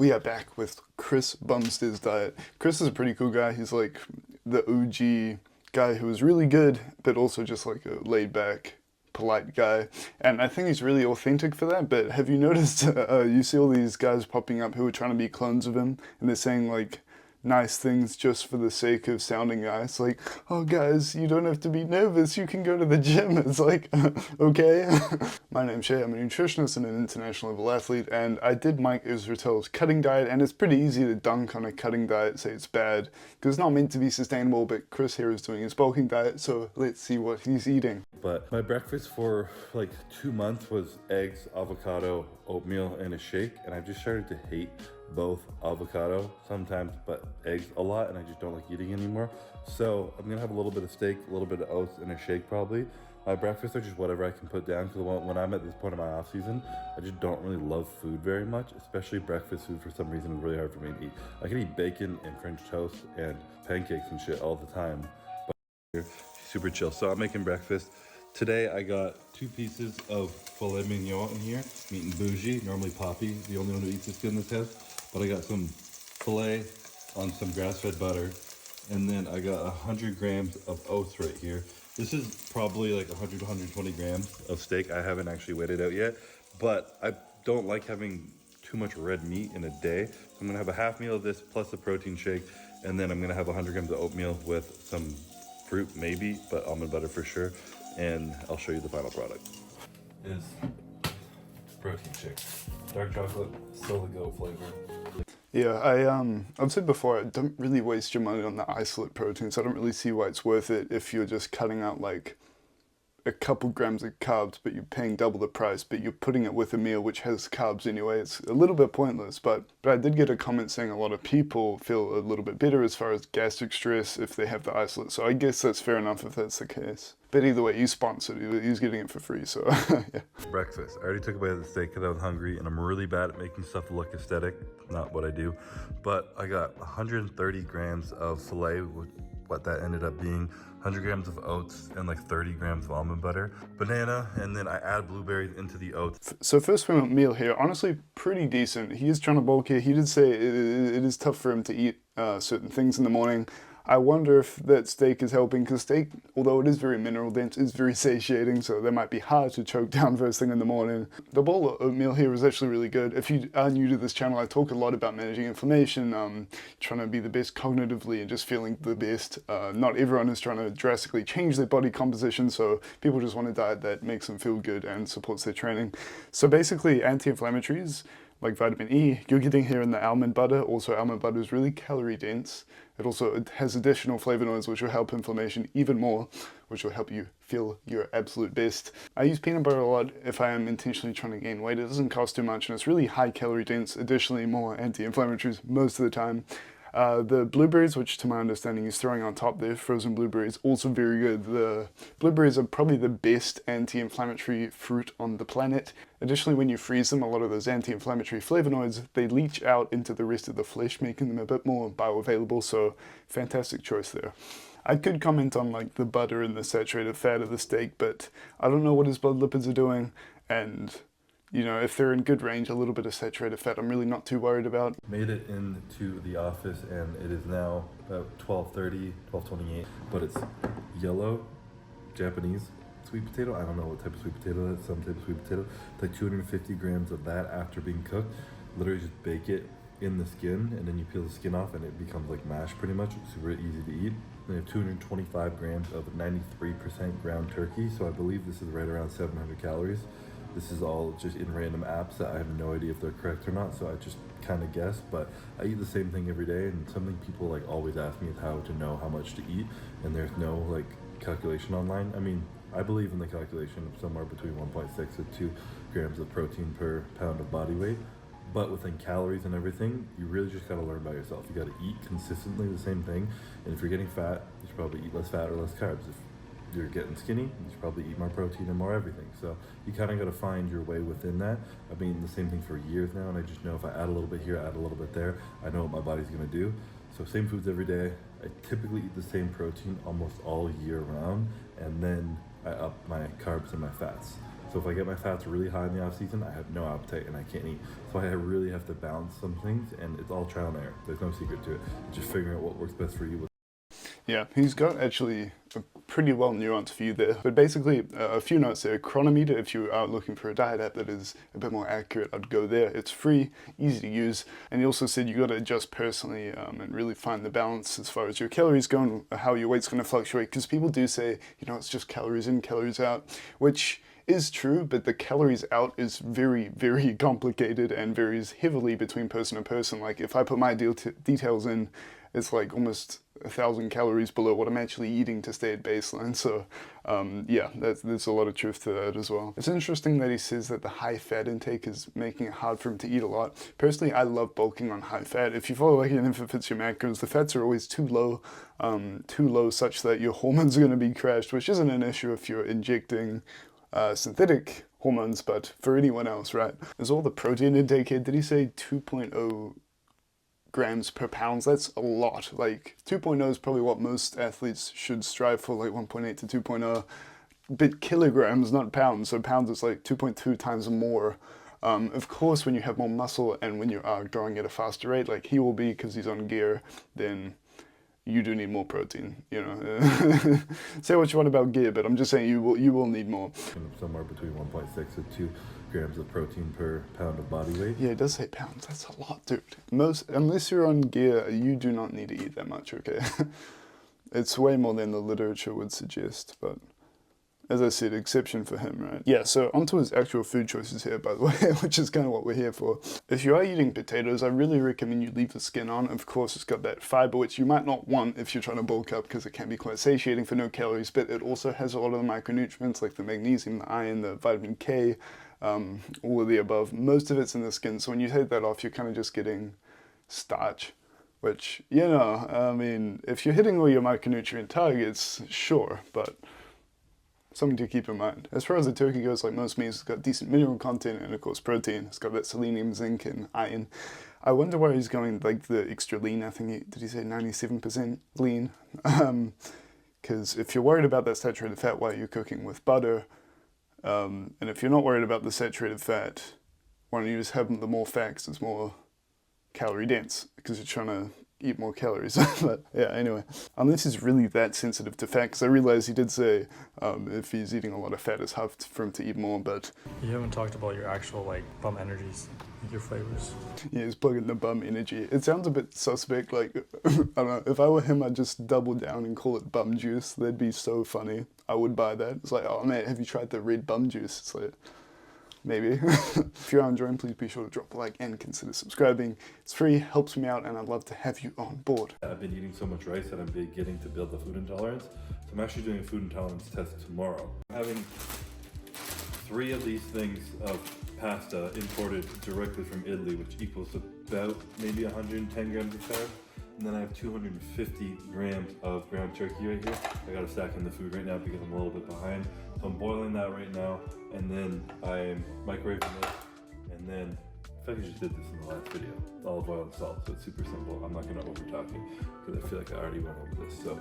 We are back with Chris Bumstead's diet. Chris is a pretty cool guy. He's like the OG guy who is really good, but also just like a laid back, polite guy. And I think he's really authentic for that. But have you noticed, you see all these guys popping up who are trying to be clones of him, and they're saying like nice things just for the sake of sounding nice. Like, oh guys, you don't have to be nervous, you can go to the gym. It's like, okay. My name's Shay, I'm a nutritionist and an international level athlete, and I did Mike Israel's cutting diet, and it's pretty easy to dunk on a cutting diet, say it's bad, because it's not meant to be sustainable, but Chris here is doing his bulking diet, so let's see what he's eating. But my breakfast for like 2 months was eggs, avocado, oatmeal, and a shake, and I've just started to hate both avocado sometimes, but eggs a lot, and I just don't like eating anymore. So I'm gonna have a little bit of steak, a little bit of oats, and a shake probably. My breakfasts are just whatever I can put down, because when I'm at this point in my off season, I just don't really love food very much, especially breakfast food. For some reason, it's really hard for me to eat. I can eat bacon and French toast and pancakes and shit all the time, but super chill. So I'm making breakfast. Today I got 2 pieces of filet mignon in here, meat and bougie, normally Poppy, the only one who eats this good in this house. But I got some filet on some grass-fed butter, and then I got 100 grams of oats right here. This is probably like 100 to 120 grams of steak. I haven't actually weighed it out yet, but I don't like having too much red meat in a day. So I'm gonna have a half meal of this plus a protein shake, and then I'm gonna have 100 grams of oatmeal with some fruit maybe, but almond butter for sure, and I'll show you the final product. Is protein shake, dark chocolate, Solar Go flavor. Yeah, I've said before, don't really waste your money on the isolate proteins. I don't really see why it's worth it if you're just cutting out like a couple grams of carbs, but you're paying double the price, but you're putting it with a meal which has carbs anyway. It's a little bit pointless, but I did get a comment saying a lot of people feel a little bit better as far as gastric stress if they have the isolate, so I guess that's fair enough if that's the case. But either way, he's sponsored, he's getting it for free, so yeah. Breakfast. I already took a bite of the steak because I was hungry, and I'm really bad at making stuff look aesthetic, not what I do. But I got 130 grams of filet, what that ended up being, 100 grams of oats, and like 30 grams of almond butter, banana, and then I add blueberries into the oats. So first meal here, honestly pretty decent. He is trying to bulk here. He did say it is tough for him to eat certain things in the morning. I wonder if that steak is helping, because steak, although it is very mineral dense, is very satiating, so that might be hard to choke down first thing in the morning. The bowl of oatmeal here is actually really good. If you are new to this channel, I talk a lot about managing inflammation, trying to be the best cognitively and just feeling the best. Not everyone is trying to drastically change their body composition, so people just want a diet that makes them feel good and supports their training. So basically, anti-inflammatories, like vitamin E, you're getting here in the almond butter. Also, almond butter is really calorie dense. It has additional flavonoids which will help inflammation even more, which will help you feel your absolute best. I use peanut butter a lot if I am intentionally trying to gain weight. It doesn't cost too much and it's really high calorie dense, additionally more anti-inflammatories most of the time. The blueberries, which to my understanding is throwing on top there, frozen blueberries, also very good. The blueberries are probably the best anti-inflammatory fruit on the planet. Additionally, when you freeze them, a lot of those anti-inflammatory flavonoids, they leach out into the rest of the flesh, making them a bit more bioavailable, so fantastic choice there. I could comment on like the butter and the saturated fat of the steak, but I don't know what his blood lipids are doing, and you know, if they're in good range, a little bit of saturated fat I'm really not too worried about. Made it into the office and it is now about 12:30, 12:28, but it's yellow Japanese sweet potato. I don't know what type of sweet potato that is, some type of sweet potato. It's like 250 grams of that after being cooked. Literally just bake it in the skin and then you peel the skin off and it becomes like mash pretty much. It's super easy to eat. Then you have 225 grams of 93% ground turkey, so I believe this is right around 700 calories. This is all just in random apps that I have no idea if they're correct or not, so I just kind of guess, but I eat the same thing every day, and something people like always ask me is how to know how much to eat, and there's no like calculation online. I mean, I believe in the calculation of somewhere between 1.6 to 2 grams of protein per pound of body weight, but within calories and everything, you really just gotta learn by yourself. You gotta eat consistently the same thing, and if you're getting fat, you should probably eat less fat or less carbs. If you're getting skinny, you should probably eat more protein and more everything. So you kind of got to find your way within that. I've been eating the same thing for years now, and I just know if I add a little bit here, add a little bit there, I know what my body's going to do. So same foods every day. I typically eat the same protein almost all year round, and then I up my carbs and my fats. So if I get my fats really high in the off season, I have no appetite and I can't eat. So I really have to balance some things, and it's all trial and error. There's no secret to it. It's just figuring out what works best for you. Yeah, he's got actually a pretty well nuanced view there. But basically, a few notes there. Chronometer, if you are looking for a diet app that is a bit more accurate, I'd go there. It's free, easy to use. And he also said you got to adjust personally and really find the balance as far as your calories go and how your weight's going to fluctuate. Because people do say, you know, it's just calories in, calories out, which is true, but the calories out is very, very complicated and varies heavily between person to person. Like if I put my details in, it's like almost 1,000 calories below what I'm actually eating to stay at baseline. So yeah, there's a lot of truth to that as well. It's interesting that he says that the high fat intake is making it hard for him to eat a lot. Personally, I love bulking on high fat. If you follow like an infant fits your macros, the fats are always too low such that your hormones are going to be crashed, which isn't an issue if you're injecting synthetic hormones, but for anyone else, right? There's all the protein intake here. Did he say 2.0 grams per pound? That's a lot. Like 2.0 is probably what most athletes should strive for, like 1.8 to 2.0, but kilograms, not pounds. So pounds is like 2.2 times more. Of course, when you have more muscle and when you are growing at a faster rate, like he will be because he's on gear, then you do need more protein, you know. Say what you want about gear, but I'm just saying you will need more. Somewhere between 1.6 and 2 grams of protein per pound of body weight. Yeah, it does say pounds. That's a lot, dude. Unless you're on gear, you do not need to eat that much, okay? It's way more than the literature would suggest, but as I said, exception for him, right? Yeah, so onto his actual food choices here, by the way, which is kind of what we're here for. If you are eating potatoes, I really recommend you leave the skin on. Of course, it's got that fiber, which you might not want if you're trying to bulk up because it can be quite satiating for no calories, but it also has a lot of the micronutrients like the magnesium, the iron, the vitamin K, all of the above. Most of it's in the skin, so when you take that off, you're kind of just getting starch, which, you know, I mean, if you're hitting all your micronutrient targets, sure, but something to keep in mind. As far as the turkey goes, like most meats, it's got decent mineral content and of course protein. It's got that selenium, zinc, and iron. I wonder why he's going like the extra lean. I think did he say 97% lean? Because if you're worried about that saturated fat while you're cooking with butter, and if you're not worried about the saturated fat, why don't you just have the more fat because it's more calorie dense because you're trying to eat more calories. But yeah, anyway, unless he's really that sensitive to fat, because I realize he did say if he's eating a lot of fat, it's hard for him to eat more, but... You haven't talked about your actual, like, bum energies, like your flavors. Yeah, he's plugging the bum energy. It sounds a bit suspect, like, I don't know, if I were him, I'd just double down and call it bum juice. That'd be so funny. I would buy that. It's like, oh man, have you tried the red bum juice? It's like... maybe. If you are enjoying, please be sure to drop a like and consider subscribing. It's free, helps me out, and I'd love to have you on board. I've been eating so much rice that I'm beginning to build the food intolerance. So I'm actually doing a food intolerance test tomorrow. I'm having 3 of these things of pasta imported directly from Italy, which equals about maybe 110 grams of fat. And then I have 250 grams of ground turkey right here. I got a stack in the food right now because I'm a little bit behind. So I'm boiling that right now, and then I'm microwaving this, and then I feel like I just did this in the last video. Olive oil and salt, so it's super simple. I'm not gonna over talk it because I feel like I already went over this. So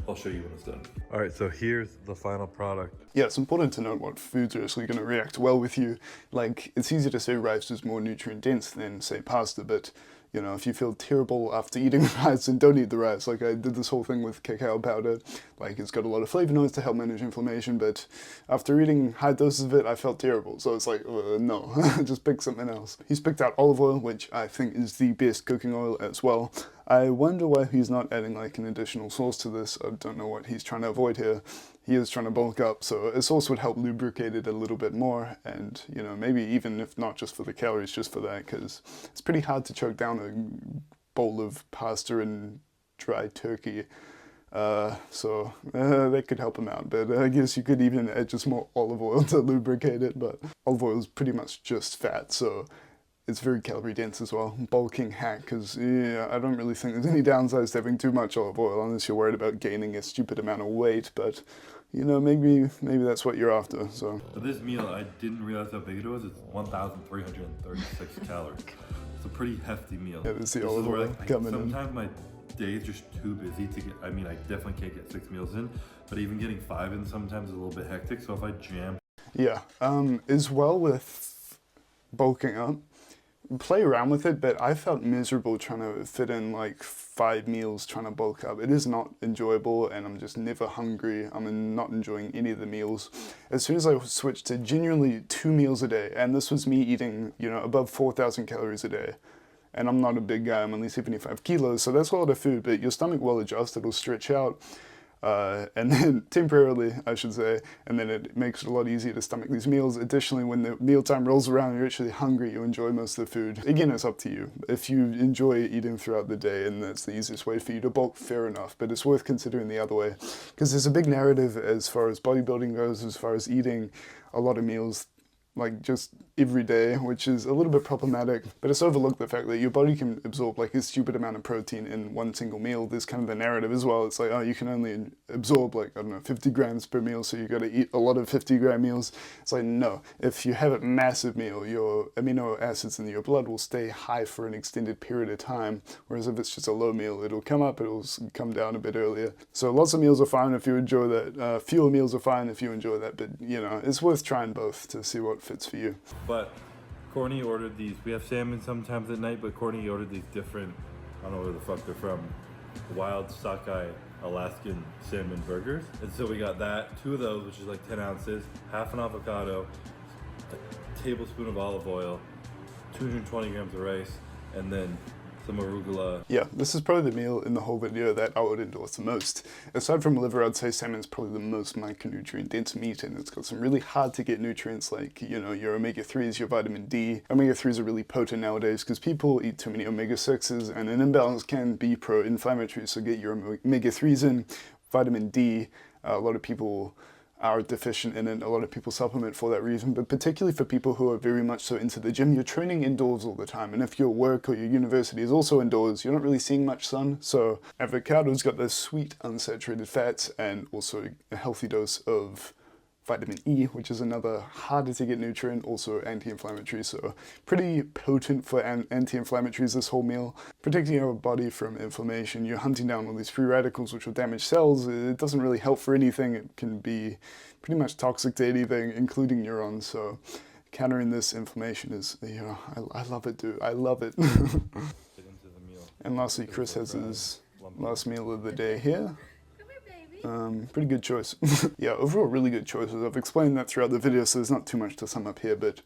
I'll show you when it's done. All right, so here's the final product. Yeah, it's important to note what foods are actually gonna react well with you. Like, it's easy to say rice is more nutrient dense than, say, pasta, but you know, if you feel terrible after eating rice, then don't eat the rice. Like, I did this whole thing with cacao powder. Like, it's got a lot of flavonoids to help manage inflammation, but after eating high doses of it, I felt terrible. So it's like, no, just pick something else. He's picked out olive oil, which I think is the best cooking oil as well. I wonder why he's not adding like an additional sauce to this. I don't know what he's trying to avoid here. He is trying to bulk up, so a sauce would help lubricate it a little bit more, and you know, maybe even if not just for the calories, just for that, because it's pretty hard to choke down a bowl of pasta and dry turkey. So that could help him out, but I guess you could even add just more olive oil to lubricate it, but olive oil is pretty much just fat, so it's very calorie dense as well. Bulking hack, because yeah, I don't really think there's any downsides to having too much olive oil unless you're worried about gaining a stupid amount of weight, but you know, maybe that's what you're after, so. For this meal, I didn't realize how big it was. It's 1,336 calories. It's a pretty hefty meal. Yeah, there's the olive oil coming in. Sometimes my day is just too busy to get, I mean, I definitely can't get 6 meals in, but even getting 5 in sometimes is a little bit hectic, so if I jam. Yeah, as well with bulking up, play around with it, but I felt miserable trying to fit in like 5 meals trying to bulk up. It is not enjoyable, and I'm just never hungry. I'm not enjoying any of the meals. As soon as I switched to genuinely 2 meals a day, and this was me eating, you know, above 4,000 calories a day. And I'm not a big guy, I'm only 75 kilos, so that's a lot of food, but your stomach will adjust, it'll stretch out. And then temporarily, I should say, and then it makes it a lot easier to stomach these meals. Additionally, when the mealtime rolls around and you're actually hungry, you enjoy most of the food. Again, it's up to you. If you enjoy eating throughout the day and that's the easiest way for you to bulk, fair enough, but it's worth considering the other way. Because there's a big narrative as far as bodybuilding goes, as far as eating a lot of meals like just every day, which is a little bit problematic, but it's overlooked the fact that your body can absorb like a stupid amount of protein in one single meal. There's kind of the narrative as well. It's like, oh, you can only absorb like, I don't know, 50 grams per meal, so you got to eat a lot of 50-gram meals. It's like, no, if you have a massive meal, your amino acids in your blood will stay high for an extended period of time, whereas if it's just a low meal, it'll come up, it'll come down a bit earlier. So lots of meals are fine if you enjoy that. Fewer meals are fine if you enjoy that, but you know, it's worth trying both to see what fits for you. But Courtney ordered these. We have salmon sometimes at night, but Courtney ordered these different, I don't know where the fuck they're from, wild sockeye Alaskan salmon burgers. And so we got that, 2 of those, which is like 10 ounces, half an avocado, a tablespoon of olive oil, 220 grams of rice, and then some arugula. Yeah, this is probably the meal in the whole video that I would endorse the most. Aside from liver, I'd say salmon's probably the most micronutrient dense meat, and it's got some really hard to get nutrients like, you know, your omega-3s, your vitamin D. Omega-3s are really potent nowadays because people eat too many omega-6s, and an imbalance can be pro-inflammatory, so get your omega-3s in. Vitamin D, a lot of people are deficient in it. A lot of people supplement for that reason, but particularly for people who are very much so into the gym, you're training indoors all the time, and if your work or your university is also indoors, you're not really seeing much sun. So avocado's got those sweet unsaturated fats and also a healthy dose of vitamin E, which is another harder to get nutrient, also anti-inflammatory, so pretty potent for anti-inflammatories, this whole meal. Protecting your body from inflammation, you're hunting down all these free radicals which will damage cells. It doesn't really help for anything. It can be pretty much toxic to anything, including neurons, so countering this inflammation is, you know, I love it, dude. I love it. And lastly, Chris has his last meal of the day here. Pretty good choice. Yeah, overall really good choices. I've explained that throughout the video, so there's not too much to sum up here, but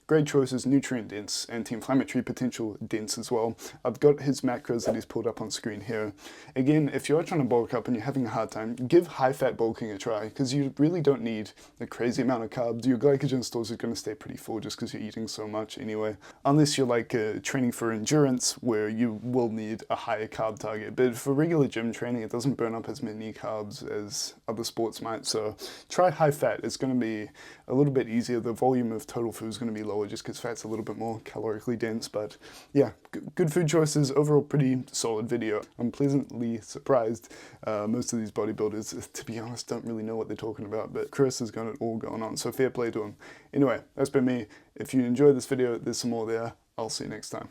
great choices, nutrient dense, anti-inflammatory potential dense as well. I've got his macros that he's pulled up on screen here. Again, if you're trying to bulk up and you're having a hard time, give high-fat bulking a try, because you really don't need a crazy amount of carbs. Your glycogen stores are going to stay pretty full just because you're eating so much anyway. Unless you're like training for endurance, where you will need a higher carb target. But for regular gym training, it doesn't burn up as many carbs as other sports might. So try high-fat. It's going to be a little bit easier. The volume of total food is going to be lower just because fat's a little bit more calorically dense. But yeah, good food choices. Overall, pretty solid video. I'm pleasantly surprised. Most of these bodybuilders, to be honest, don't really know what they're talking about, but Chris has got it all going on, so fair play to him. Anyway, that's been me. If you enjoyed this video, there's some more there. I'll see you next time.